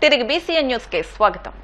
తిరిగి BCN news కి స్వాగతం.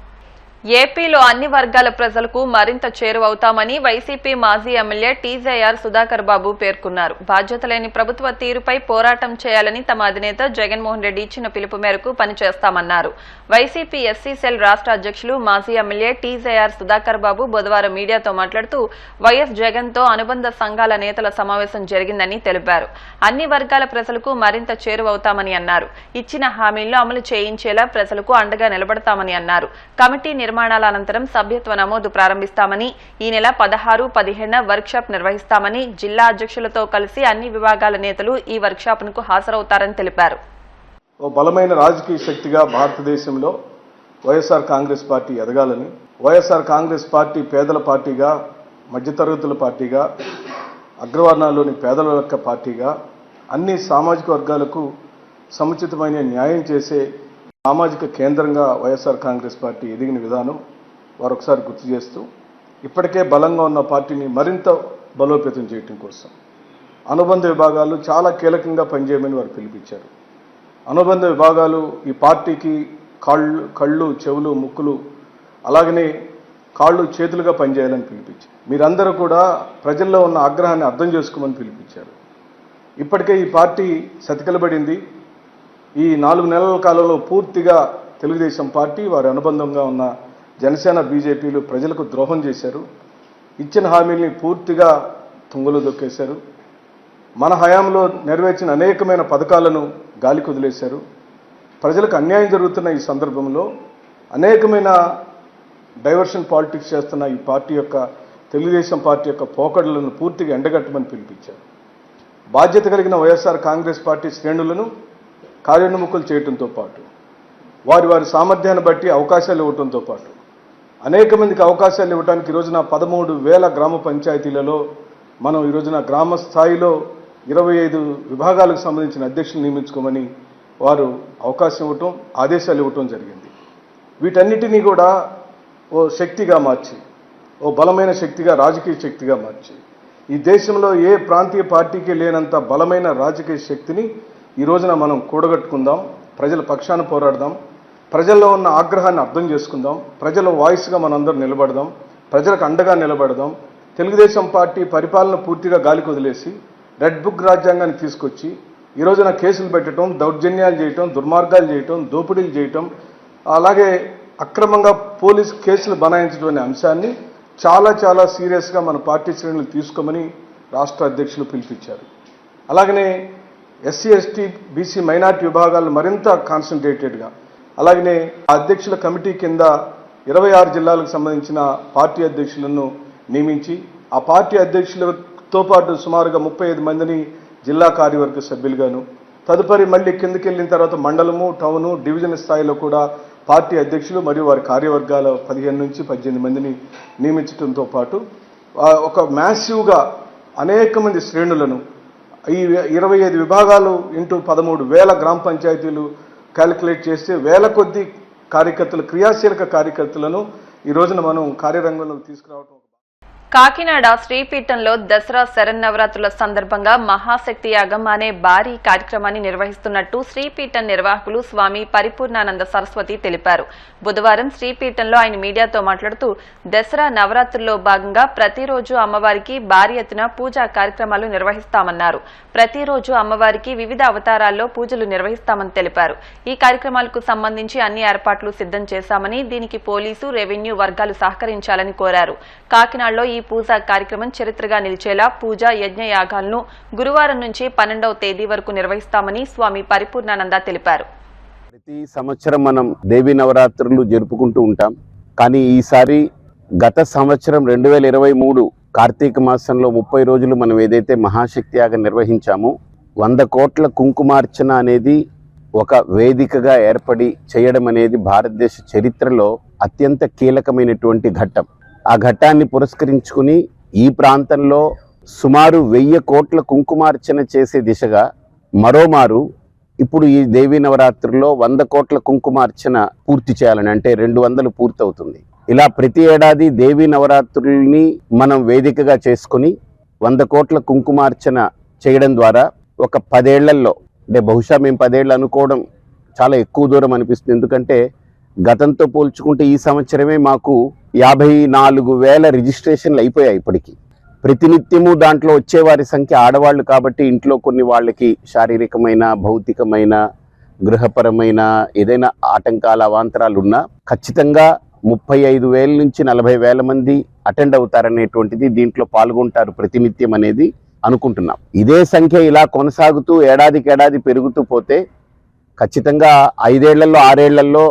ఏపీలో అన్ని వర్గాల ప్రజలకు మరింత చేరువవుతామని వైసీపీ మాజీ ఎమ్మెల్యే టీజేఆర్ సుధాకర్ బాబు పేర్కొన్నారు. బాధ్యత లేని ప్రభుత్వ తీరుపై పోరాటం చేయాలని తమ అధినేత జగన్మోహన్ రెడ్డి ఇచ్చిన పిలుపు మేరకు పనిచేస్తామన్నారు. వైసీపీ ఎస్సీ సెల్ రాష్ట్ర అధ్యక్షులు మాజీ ఎమ్మెల్యే టీజేఆర్ సుధాకర్ బాబు బుధవారం మీడియాతో మాట్లాడుతూ వైఎస్ జగన్తో అనుబంధ సంఘాల నేతల సమావేశం జరిగిందని తెలిపారు. అన్ని వర్గాల ప్రజలకు మరింత చేరువవుతామని అన్నారు. ఇచ్చిన హామీలను అమలు చేయించేలా ప్రజలకు అండగా నిలబడతామని అన్నారు. కమిటీ నిర్మాణాల అనంతరం సభ్యత్వ నమోదు ప్రారంభిస్తామని, ఈ నెల 16, 17 వర్క్షాప్ నిర్వహిస్తామని, జిల్లా అధ్యక్షులతో కలిసి అన్ని విభాగాల నేతలు ఈ వర్క్షాప్కు హాజరవుతారని తెలిపారు. బలమైన రాజకీయ శక్తిగా భారతదేశంలో వైఎస్ఆర్ కాంగ్రెస్ పార్టీ ఎదగాలని, వైఎస్ఆర్ కాంగ్రెస్ పార్టీ పేదల పార్టీగా, మధ్యతరగతుల పార్టీగా, అగ్రవర్ణాల్లోని పేదల యొక్క పార్టీగా, అన్ని సామాజిక వర్గాలకు సముచితమైన న్యాయం చేసే సామాజిక కేంద్రంగా వైఎస్ఆర్ కాంగ్రెస్ పార్టీ ఎదిగిన విధానం వారొకసారి గుర్తు చేస్తూ, ఇప్పటికే బలంగా ఉన్న పార్టీని మరింత బలోపేతం చేయడం కోసం అనుబంధ విభాగాలు చాలా కీలకంగా పనిచేయమని వారు పిలిపించారు. అనుబంధ విభాగాలు ఈ పార్టీకి కళ్ళు, చెవులు, ముక్కులు, అలాగనే కాళ్ళు, చేతులుగా పనిచేయాలని పిలిపించారు. మీరందరూ కూడా ప్రజల్లో ఉన్న ఆగ్రహాన్ని అర్థం చేసుకోమని పిలిపించారు. ఇప్పటికే ఈ పార్టీ సతికిలబడింది. ఈ 4 నెలల కాలంలో పూర్తిగా తెలుగుదేశం పార్టీ, వారి అనుబంధంగా ఉన్న జనసేన, బీజేపీలు ప్రజలకు ద్రోహం చేశారు. ఇచ్చిన హామీల్ని పూర్తిగా తుంగలో దొక్కేశారు. మన హయాంలో నెరవేర్చిన అనేకమైన పథకాలను గాలికి వదిలేశారు. ప్రజలకు అన్యాయం జరుగుతున్న ఈ సందర్భంలో అనేకమైన డైవర్షన్ పాలిటిక్స్ చేస్తున్న ఈ పార్టీ యొక్క, తెలుగుదేశం పార్టీ యొక్క పోకడలను పూర్తిగా ఎండగట్టమని పిలిపించారు. బాధ్యత కలిగిన వైఎస్ఆర్ కాంగ్రెస్ పార్టీ శ్రేణులను కార్యోన్ముఖులు చేయడంతో పాటు, వారి సామర్థ్యాన్ని బట్టి అవకాశాలు ఇవ్వడంతో పాటు, అనేక మందికి అవకాశాలు ఇవ్వడానికి ఈరోజున 13,000 గ్రామ పంచాయతీలలో మనం ఈరోజున గ్రామ స్థాయిలో 25 విభాగాలకు సంబంధించిన అధ్యక్షులు నియమించుకోమని వారు అవకాశం ఇవ్వటం, ఆదేశాలు ఇవ్వటం జరిగింది. వీటన్నిటినీ కూడా ఓ శక్తిగా మార్చి, ఓ బలమైన శక్తిగా, రాజకీయ శక్తిగా మార్చి, ఈ దేశంలో ఏ ప్రాంతీయ పార్టీకి లేనంత బలమైన రాజకీయ శక్తిని ఈ రోజున మనం కూడగట్టుకుందాం. ప్రజల పక్షాన పోరాడదాం. ప్రజల్లో ఉన్న ఆగ్రహాన్ని అర్థం చేసుకుందాం. ప్రజల వాయిస్గా మనందరం నిలబడదాం. ప్రజలకు అండగా నిలబడదాం. తెలుగుదేశం పార్టీ పరిపాలన పూర్తిగా గాలికి వదిలేసి రెడ్ బుక్ రాజ్యాంగాన్ని తీసుకొచ్చి ఈ రోజున కేసులు పెట్టడం, దౌర్జన్యాలు చేయటం, దుర్మార్గాలు చేయటం, దోపిడీలు చేయటం, అలాగే అక్రమంగా పోలీసు కేసులు బనాయించడం అనే అంశాన్ని చాలా సీరియస్గా మన పార్టీ శ్రేణులు తీసుకోమని రాష్ట్ర అధ్యక్షులు పిలిపించారు. అలాగనే ఎస్సీ, ఎస్టీ, బీసీ, మైనార్టీ విభాగాలను మరింత కాన్సన్ట్రేటెడ్గా, అలాగనే అధ్యక్షుల కమిటీ కింద 26 జిల్లాలకు సంబంధించిన పార్టీ అధ్యక్షులను నియమించి, ఆ పార్టీ అధ్యక్షులతో పాటు సుమారుగా 35 మందిని జిల్లా కార్యవర్గ సభ్యులుగాను, తదుపరి మళ్ళీ కిందకి వెళ్ళిన తర్వాత మండలము, టౌను, డివిజన్ స్థాయిలో కూడా పార్టీ అధ్యక్షులు మరియు వారి కార్యవర్గాల 15 నుంచి 18 మందిని నియమించడంతో పాటు ఒక మ్యాసివ్గా అనేక మంది శ్రేణులను, ఈ 25 విభాగాలు ఇంటూ 13,000 గ్రామ పంచాయతీలు క్యాలిక్యులేట్ చేస్తే వేల కొద్ది కార్యకర్తలు, క్రియాశీలక కార్యకర్తలను ఈ రోజున మనం కార్యరంగంలోకి తీసుకురావడం. కాకినాడ శ్రీపీఠంలో దసరా శరన్నవరాత్రుల సందర్భంగా మహాశక్తి యాగం అనే భారీ కార్యక్రమాన్ని నిర్వహిస్తున్నట్టు శ్రీపీఠం నిర్వాహకులు స్వామి పరిపూర్ణానంద సరస్వతి తెలిపారు. బుధవారం శ్రీపీఠంలో ఆయన మీడియాతో మాట్లాడుతూ, దసరా నవరాత్రుల్లో భాగంగా ప్రతిరోజు అమ్మవారికి భారీ ఎత్తున పూజా కార్యక్రమాలు నిర్వహిస్తామన్నారు. ప్రతిరోజు అమ్మవారికి వివిధ అవతారాల్లో పూజలు నిర్వహిస్తామని తెలిపారు. ఈ కార్యక్రమాలకు సంబంధించి అన్ని ఏర్పాట్లు సిద్ధం చేశామని, దీనికి పోలీసు, రెవెన్యూ వర్గాలు సహకరించాలని కోరారు. కాకినాడలో ఈ పూజా కార్యక్రమం చరిత్రగా నిలిచేలా పూజ, యజ్ఞ యాగాలను గురువారం నుంచి 12వ తేదీ వరకు నిర్వహిస్తామని స్వామి పరిపూర్ణానంద తెలిపారు. ప్రతి సంవత్సరం మనం దేవీ నవరాత్రులు జరుపుకుంటూ ఉంటాం. కానీ ఈసారి గత సంవత్సరం 2023 కార్తీక మాసంలో 30 రోజులు మనం ఏదైతే మహాశక్తి యాగం నిర్వహించామో, 100 కోట్ల కుంకుమార్చన అనేది ఒక వేదికగా ఏర్పడి చేయడం అనేది భారతదేశ చరిత్రలో అత్యంత కీలకమైనటువంటి ఘట్టం. ఆ ఘట్టాన్ని పురస్కరించుకుని ఈ ప్రాంతంలో సుమారు 1000 కోట్ల కుంకుమార్చన చేసే దిశగా మరోమారు ఇప్పుడు ఈ దేవీ నవరాత్రుల్లో 100 కోట్ల కుంకుమార్చన పూర్తి చేయాలని, అంటే 200 పూర్తవుతుంది. ఇలా ప్రతి ఏడాది దేవీ నవరాత్రుల్ని మనం వేదికగా చేసుకుని 100 కోట్ల కుంకుమార్చన చేయడం ద్వారా ఒక 10 ఏళ్లలో, అంటే బహుశా మేము 10 ఏళ్ళు అనుకోవడం చాలా ఎక్కువ దూరం అనిపిస్తుంది. ఎందుకంటే గతంతో పోల్చుకుంటే ఈ సంవత్సరమే మాకు 54,000 రిజిస్ట్రేషన్లు అయిపోయాయి. ఇప్పటికీ ప్రతినిత్యము దాంట్లో వచ్చేవారి సంఖ్య ఆడవాళ్ళు కాబట్టి ఇంట్లో కొన్ని వాళ్ళకి శారీరకమైన, భౌతికమైన, గృహపరమైన ఏదైనా ఆటంకాల, అవాంతరాలు ఉన్నా ఖచ్చితంగా 35,000 నుంచి 40,000 మంది అటెండ్ అవుతారనేటువంటిది, దీంట్లో పాల్గొంటారు ప్రతినిత్యం అనేది అనుకుంటున్నాం. ఇదే సంఖ్య ఇలా కొనసాగుతూ ఏడాదికి ఏడాది పెరుగుతూ పోతే ఖచ్చితంగా 5 ఏళ్లలో 6 ఏళ్లలో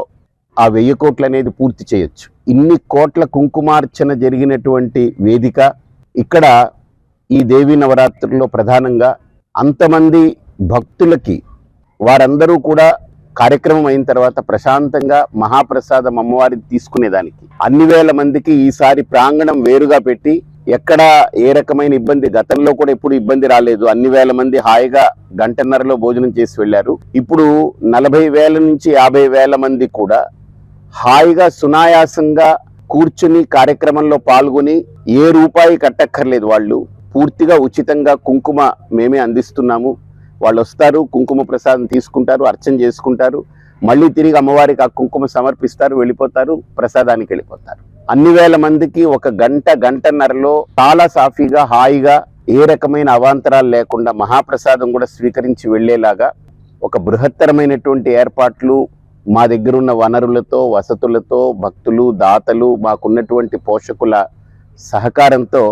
ఆ 1000 కోట్లు అనేది పూర్తి చేయొచ్చు. ఇన్ని కోట్ల కుంకుమార్చన జరిగినటువంటి వేదిక ఇక్కడ ఈ దేవీ నవరాత్రుల్లో ప్రధానంగా అంతమంది భక్తులకి వారందరూ కూడా కార్యక్రమం అయిన తర్వాత ప్రశాంతంగా మహాప్రసాదం అమ్మవారిని తీసుకునేదానికి అన్ని వేల మందికి ఈసారి ప్రాంగణం వేరుగా పెట్టి ఎక్కడ ఏ రకమైన ఇబ్బంది, గతంలో కూడా ఎప్పుడు ఇబ్బంది రాలేదు. అన్ని వేల మంది హాయిగా గంటన్నరలో భోజనం చేసి వెళ్ళారు. ఇప్పుడు 40,000 నుంచి 50,000 మంది కూడా హాయిగా సునాయాసంగా కూర్చుని కార్యక్రమంలో పాల్గొని ఏ రూపాయి కట్టక్కర్లేదు. వాళ్ళు పూర్తిగా ఉచితంగా కుంకుమ మేమే అందిస్తున్నాము. వాళ్ళు వస్తారు, కుంకుమ ప్రసాదం తీసుకుంటారు, అర్చన చేసుకుంటారు, మళ్ళీ తిరిగి అమ్మవారికి ఆ కుంకుమ సమర్పిస్తారు, వెళ్ళిపోతారు, ప్రసాదానికి వెళ్ళిపోతారు. అన్ని వేల మందికి ఒక గంటన్నరలో చాలా సాఫీగా హాయిగా ఏ రకమైన అవాంతరాలు లేకుండా మహాప్రసాదం కూడా స్వీకరించి వెళ్లేలాగా ఒక బృహత్తరమైనటువంటి ఏర్పాట్లు మా దగ్గర ఉన్న వనరులతో, వసతులతో, భక్తులు, దాతలు, మాకున్నటువంటి పోషకుల సహకారంతో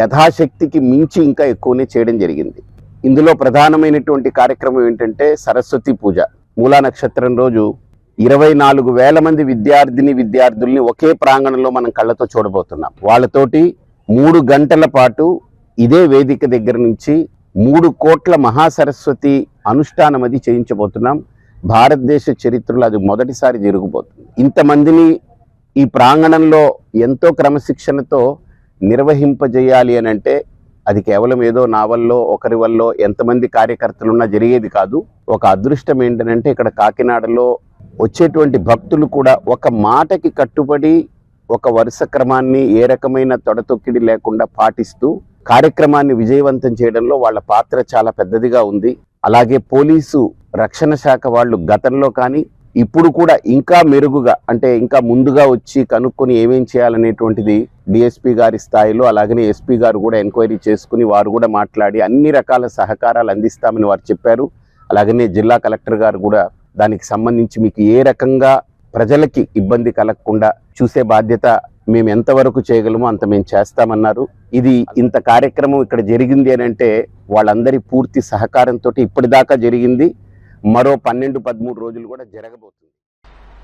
యథాశక్తికి మించి ఇంకా ఎక్కువనే చేయడం జరిగింది. ఇందులో ప్రధానమైనటువంటి కార్యక్రమం ఏంటంటే సరస్వతి పూజ. మూలా నక్షత్రం రోజు 24,000 మంది విద్యార్థుల్ని ఒకే ప్రాంగణంలో మనం కళ్ళతో చూడబోతున్నాం. వాళ్ళతోటి 3 గంటల పాటు ఇదే వేదిక దగ్గర నుంచి 3 కోట్ల మహాసరస్వతి అనుష్ఠానం అది చేయించబోతున్నాం. భారతదేశ చరిత్రలో అది మొదటిసారి జరగబోతుంది. ఇంతమందిని ఈ ప్రాంగణంలో ఎంతో క్రమశిక్షణతో నిర్వహింపజేయాలి అని అంటే అది కేవలం ఏదో నా వల్ల, ఒకరి వల్ల, ఎంతమంది కార్యకర్తలున్నా జరిగేది కాదు. ఒక అదృష్టం ఏంటంటే ఇక్కడ కాకినాడలో వచ్చేటువంటి భక్తులు కూడా ఒక మాటకి కట్టుబడి ఒక వరుస క్రమాన్ని ఏ రకమైన తొడతొక్కిడి లేకుండా పాటిస్తూ కార్యక్రమాన్ని విజయవంతం చేయడంలో వాళ్ళ పాత్ర చాలా పెద్దదిగా ఉంది. అలాగే పోలీసు రక్షణ శాఖ వాళ్ళు గతంలో కానీ ఇప్పుడు కూడా ఇంకా మెరుగుగా, అంటే ఇంకా ముందుగా వచ్చి కనుక్కొని ఏమేం చేయాలనేటువంటిది డిఎస్పీ గారి స్థాయిలో, అలాగనే ఎస్పీ గారు కూడా ఎంక్వైరీ చేసుకుని వారు కూడా మాట్లాడి అన్ని రకాల సహకారాలు అందిస్తామని వారు చెప్పారు. అలాగనే జిల్లా కలెక్టర్ గారు కూడా దానికి సంబంధించి మీకు ఏ రకంగా ప్రజలకి ఇబ్బంది కలగకుండా చూసే బాధ్యత మేము ఎంతవరకు చేయగలమో అంత మేము చేస్తామన్నారు. ఇది ఇంత కార్యక్రమం ఇక్కడ జరిగింది అని అంటే వాళ్ళందరి పూర్తి సహకారంతో ఇప్పటిదాకా జరిగింది. మరో 12-13 రోజులు కూడా జరగబోతుంది.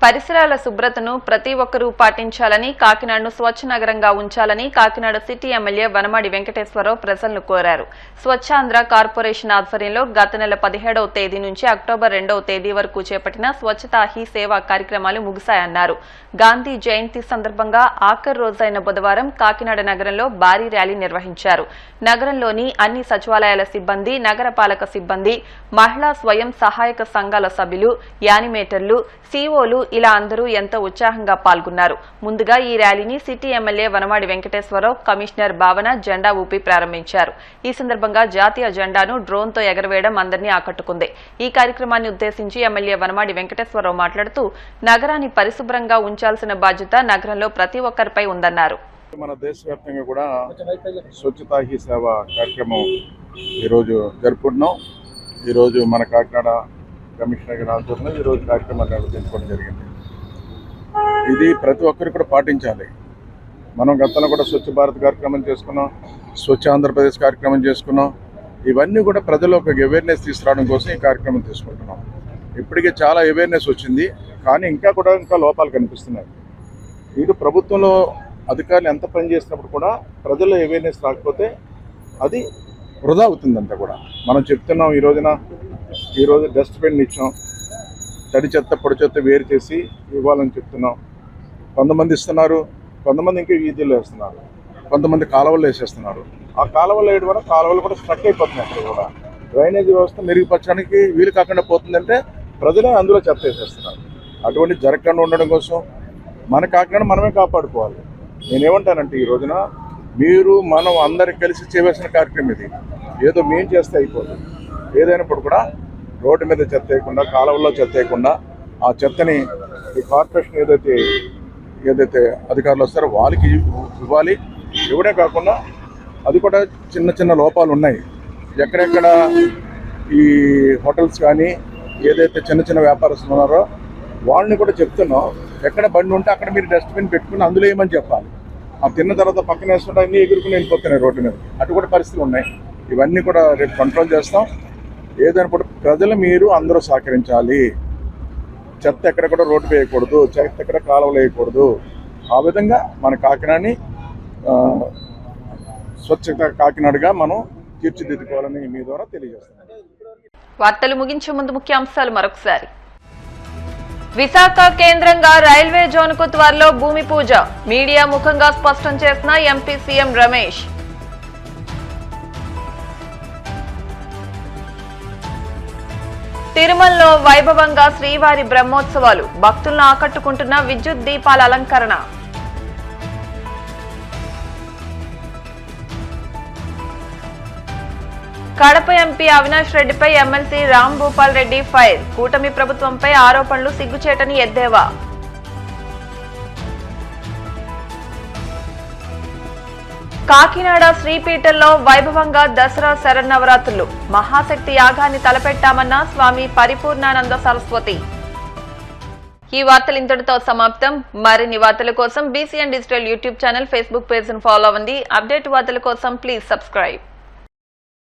పరిసరాల శుభ్రతను ప్రతి ఒక్కరూ పాటించాలని, కాకినాడను స్వచ్ఛ నగరంగా ఉంచాలని కాకినాడ సిటీ ఎమ్మెల్యే వనమాడి వెంకటేశ్వరరావు ప్రజలను కోరారు. స్వచ్ఛాంధ్ర కార్పొరేషన్ ఆధ్వర్యంలో గత నెల 17వ తేదీ నుంచి అక్టోబర్ 2వ తేదీ వరకు చేపట్టిన స్వచ్ఛతా హీ సేవా కార్యక్రమాలు ముగిశాయన్నారు. గాంధీ జయంతి సందర్భంగా ఆఖరి రోజైన బుధవారం కాకినాడ నగరంలో భారీ ర్యాలీ నిర్వహించారు. నగరంలోని అన్ని సచివాలయాల సిబ్బంది, నగరపాలక సిబ్బంది, మహిళా స్వయం సహాయక సంఘాల సభ్యులు, యానిమేటర్లు, సీఓలు ఇలా అందరూ ఎంతో ఉత్సాహంగా పాల్గొన్నారు. ముందుగా ఈ ర్యాలీని city MLA Vanamadi Venkateswara Rao, commissioner Bhavana జెండా ఊపి ప్రారంభించారు. ఈ సందర్భంగా జాతీయ జెండాను డ్రోన్తో ఎగరవేయడం అందరినీ ఆకట్టుకుంది. ఈ కార్యక్రమాన్ని ఉద్దేశించి ఎమ్మెల్యే వనమాడి వెంకటేశ్వరరావు మాట్లాడుతూ నగరాన్ని పరిశుభ్రంగా ఉంచాల్సిన బాధ్యత నగరంలో ప్రతి ఒక్కరిపై ఉందన్నారు. మన దేశవ్యాప్తంగా కూడా స్వచ్ఛతా హీ సేవ కార్యక్రమం ఈరోజు జరుపుకుంటున్నాం. ఈరోజు మన కాకినాడ కమిషనర్ గారి ఆధ్వర్యంలో ఈరోజు కార్యక్రమాన్ని నిర్వహించుకోవడం జరిగింది. ఇది ప్రతి ఒక్కరు కూడా పాటించాలి. మనం గతంలో కూడా స్వచ్ఛ భారత్ కార్యక్రమం చేసుకున్నాం, స్వచ్ఛ ఆంధ్రప్రదేశ్ కార్యక్రమం చేసుకున్నాం. ఇవన్నీ కూడా ప్రజలు ఒక అవేర్నెస్ తీసుకురావడం కోసం ఈ కార్యక్రమం తీసుకుంటున్నాం. ఇప్పటికే చాలా అవేర్నెస్ వచ్చింది, కానీ ఇంకా లోపాలు కనిపిస్తున్నాయి. ఇది ప్రభుత్వంలో అధికారులు ఎంత పని చేసినప్పుడు కూడా ప్రజల్లో అవేర్నెస్ రాకపోతే అది వృధా అవుతుందంతా కూడా. మనం చెప్తున్నాం ఈరోజు డస్ట్బిన్ ఇచ్చాం, తడి చెత్త పొడి చెత్త వేరు చేసి ఇవ్వాలని చెప్తున్నాం. కొంతమంది ఇస్తున్నారు, కొంతమంది ఇంకా వీధుల్లో వేస్తున్నారు, కొంతమంది కాలువలు వేసేస్తున్నారు. ఆ కాలువలు వేయడం వల్ల కాలువలు కూడా స్ట్రక్ అయిపోతున్నాయి. అక్కడ కూడా డ్రైనేజ్ వ్యవస్థ మెరుగుపరచడానికి వీలు కాకుండా పోతుందంటే ప్రజలే అందులో చెత్త వేసేస్తున్నారు. అటువంటి జరగకుండా ఉండడం కోసం మన కాకినాడ మనమే కాపాడుకోవాలి. నేనేమంటానంటే ఈ రోజున మనం అందరికి కలిసి చేయవలసిన కార్యక్రమం ఇది. ఏదో మేము చేస్తే అయిపోతుంది. ఏదైనప్పుడు కూడా రోడ్డు మీద చెత్త వేయకుండా, కాలువల్లో చెత్త వేయకుండా ఆ చెత్తని ఈ కార్పొరేషన్ ఏదైతే అధికారులు వస్తారో వాళ్ళకి ఇవ్వాలి. ఇవ్వడే కాకుండా అది కూడా చిన్న చిన్న లోపాలు ఉన్నాయి. ఎక్కడెక్కడ ఈ హోటల్స్ కానీ ఏదైతే చిన్న చిన్న వ్యాపారస్తులు ఉన్నారో వాళ్ళని కూడా చెప్తున్నాం, ఎక్కడ బండి ఉంటే అక్కడ మీరు డస్ట్బిన్ పెట్టుకుని అందులో ఏమని చెప్పాలి. ఆ తిన్న తర్వాత పక్కన వేస్తుంటే అన్నీ ఎగురుకుని వెళ్ళిపోతున్నాయి రోడ్డు మీద. అటు కూడా పరిస్థితులు ఉన్నాయి. ఇవన్నీ కూడా రేపు కంట్రోల్ చేస్తాం. ఏదైనా కూడా ప్రజలు మీరు అందరూ సహకరించాలి. చెత్త ఎక్కడ కూడా రోడ్డు వేయకూడదు, చెత్త ఎక్కడ కాలువలు వేయకూడదు. ఆ విధంగా మన కాకినాడని స్వచ్ఛత కాకినాడగా మనం తీర్చిదిద్దుకోవాలని మీ ద్వారా తెలియజేస్తాం. వార్తలు ముగించే ముందు ముఖ్యాంశాలు మరొకసారి. విశాఖ కేంద్రంగా రైల్వే జోన్కు త్వరలో భూమి పూజ, మీడియా ముఖంగా స్పష్టం చేసిన ఎంపీ సీఎం రమేష్. తిరుమలలో వైభవంగా శ్రీవారి బ్రహ్మోత్సవాలు, భక్తులను ఆకట్టుకుంటున్న విద్యుత్ దీపాల అలంకరణ. కడప ఎంపీ అవినాష్ రెడ్డిపై ఎమ్మెల్సీ రామ్ భూపాల్ రెడ్డి ఫైర్, కూటమి ప్రభుత్వంపై ఆరోపణలు సిగ్గుచేటని ఎద్దేవా. కాకినాడ శ్రీపీఠంలో వైభవంగా దసరా శరన్నవరాత్రులు, మహాశక్తి యాగాన్ని తలపెట్టామన్న స్వామి పరిపూర్ణానంద సరస్వతి. ఈ వార్తలు ఇంతటితో సమాప్తం. మరిన్ని వార్తల కోసం BCN digital YouTube channel, Facebook page ను ఫాలో అవ్వండి. అప్డేట్ వార్తల కోసం ప్లీజ్ సబ్స్క్రైబ్.